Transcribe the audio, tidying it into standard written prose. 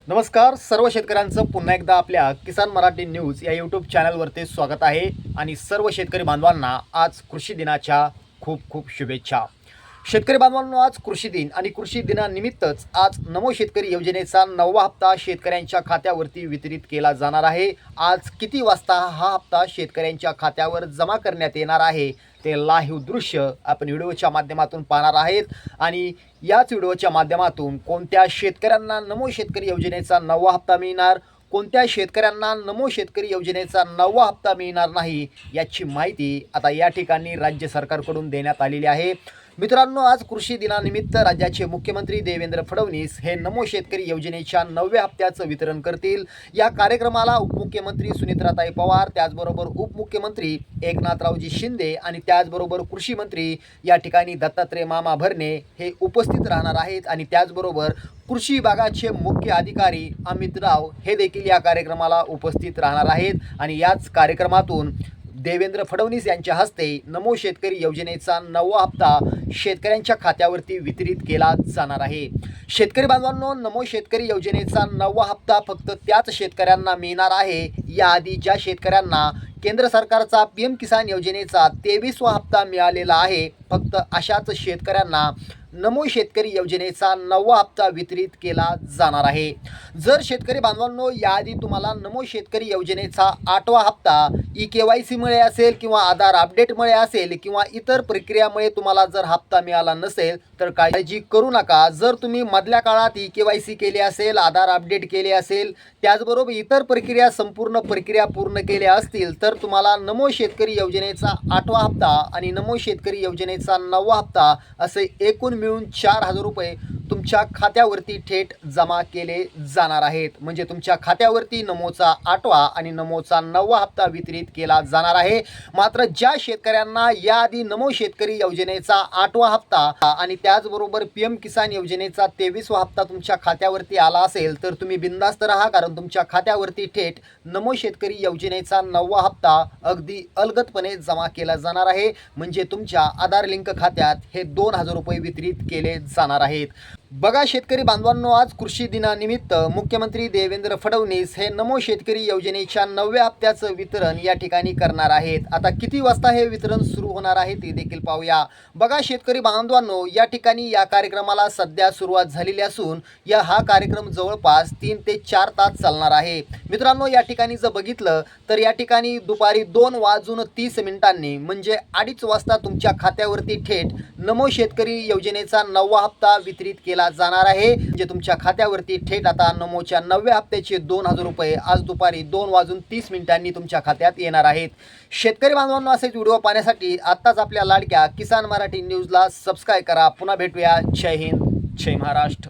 नमस्कार सर्व शेतकऱ्यांचं पुन्हा एकदा आपल्या किसान मराठी न्यूज या यूट्यूब चॅनलवरती स्वागत आहे आणि सर्व शेतकरी बांधवांना आज कृषी दिनाच्या खूप खूप शुभेच्छा। शेतकरी बांधवांनो, आज कृषी दिन आणि कृषी दिनानिमित्तच आज नमो शेतकरी योजनेचा 9वा हप्ता शेतकऱ्यांच्या खात्यावरती वितरित केला जाणार आहे। आज किती वाजता हा हप्ता शेतकऱ्यांच्या खात्यावर जमा करण्यात येणार आहे ते लाईव्ह दृश्य आपण व्हिडिओच्या माध्यमातून पाहणार आहेत आणि याच व्हिडिओच्या माध्यमातून कोणत्या शेतकऱ्यांना नमो शेतकरी योजनेचा 9वा हप्ता मिळणार, कोणत्या शेतकऱ्यांना नमो शेतकरी योजनेचा 9वा हप्ता मिळणार नाही याची माहिती आता या ठिकाणी राज्य सरकारकडून देण्यात आलेली आहे। मित्रांनो, आज कृषी दिनानिमित्त राज्याचे मुख्यमंत्री देवेंद्र फडणवीस हे नमो शेतकरी योजनेच्या 9व्या हप्त्याचं वितरण करतील। या कार्यक्रमाला उपमुख्यमंत्री सुनीत्राताई पवार, त्याचबरोबर उपमुख्यमंत्री एकनाथरावजी शिंदे आणि त्याचबरोबर कृषी मंत्री या ठिकाणी दत्तात्रय मामा भरणे हे उपस्थित राहणार आहेत आणि त्याचबरोबर कृषी विभागाचे मुख्य अधिकारी अमित राव हे देखील या कार्यक्रमाला उपस्थित राहणार आहेत आणि याच कार्यक्रमातून देवेंद्र फडणवीस यांच्या हस्ते नमो शेतकरी योजनेचा 9वा हप्ता शेतकऱ्यांच्या खात्यावरती वितरित केला जाणार आहे। शेतकरी बांधवांनो, नमो शेतकरी योजनेचा 9वा हप्ता फक्त त्याच शेतकऱ्यांना मिळणार आहे। याआधी ज्या शेतकऱ्यांना केंद्र सरकारचा पीएम किसान योजनेचा 23वा हप्ता मिळालेला आहे, फक्त अशाच शेतकऱ्यांना नमो शेतकरी योजनेचा 9वा हप्ता वितरित केला जाणार आहे। जर शेतकरी बांधवांनो, याआधी तुम्हाला नमो शेतकरी योजनेचा 8वा हप्ता ई-KYC मुळे असेल किंवा आधार अपडेटमुळे असेल किंवा इतर प्रक्रियामुळे तुम्हाला जर हप्ता मिळाला नसेल तर काळजी करू नका। जर तुम्ही मधल्या काळात ई-KYC केले असेल, आधार अपडेट केले असेल, त्याचबरोबर इतर संपूर्ण प्रक्रिया पूर्ण केल्या असतील तर तुम्हाला नमो शेतकरी योजनेचा 8वा हप्ता आणि नमो शेतकरी योजनेचा 9वा हप्ता असे एकूण मिळून 4,000 रुपये तुमच्या खात्यावरती थेट जमा केले जाणार आहेत। म्हणजे तुमच्या खात्यावरती नमोचा 8वा आणि नमोचा 9वा हप्ता वितरित केला जाणार आहे। मात्र ज्या शेतकऱ्यांना याआधी नमो शेतकरी योजनेचा 8वा हप्ता आणि त्याचबरोबर पीएम किसान योजनेचा 23वा हप्ता तुमच्या खात्यावरती आला असेल तर तुम्ही बिंदास्त राहा, कारण तुमच्या खात्यावरती थेट नमो शेतकरी योजनेचा 9वा हप्ता अगदी अलगदपणे जमा केला जाणार आहे। म्हणजे तुमच्या आधार लिंक खात्यात हे 2,000 रुपये वितरित केले जाणार आहेत। बघा शेतकरी बांधवांनो, आज कृषी दिनानिमित्त मुख्यमंत्री देवेंद्र फडणवीस हे नमो शेतकरी योजनेच्या 9व्या हप्त्याचं वितरण या ठिकाणी करणार आहेत। आता किती वाजता हे वितरण सुरू होणार आहे ते देखील पाहूया। बघा शेतकरी बांधवांनो, या ठिकाणी या कार्यक्रमाला सध्या सुरुवात झालेली असून हा कार्यक्रम जवळपास 3 ते 4 तास चालणार आहे। मित्रांनो, या ठिकाणी जर बघितलं तर या ठिकाणी दुपारी 2:30 म्हणजे 2:30 वाजता तुमच्या खात्यावरती थेट नमो शेतकरी योजनेचा 9वा हप्ता वितरित केला जाणार आहे। म्हणजे तुमच्या खात्यावरती थेट आता नमोच्या 9व्या हप्त्याचे 2,000 रुपये आज दुपारी 2:30 तुमच्या खात्यात येणार आहेत। शेतकरी बांधवांनो, असेच व्हिडिओ पाहण्यासाठी आत्ताच आपल्या लाडक्या किसान मराठी न्यूजला सबस्क्राईब करा। पुन्हा भेटूया। जय हिंद, जय महाराष्ट्र।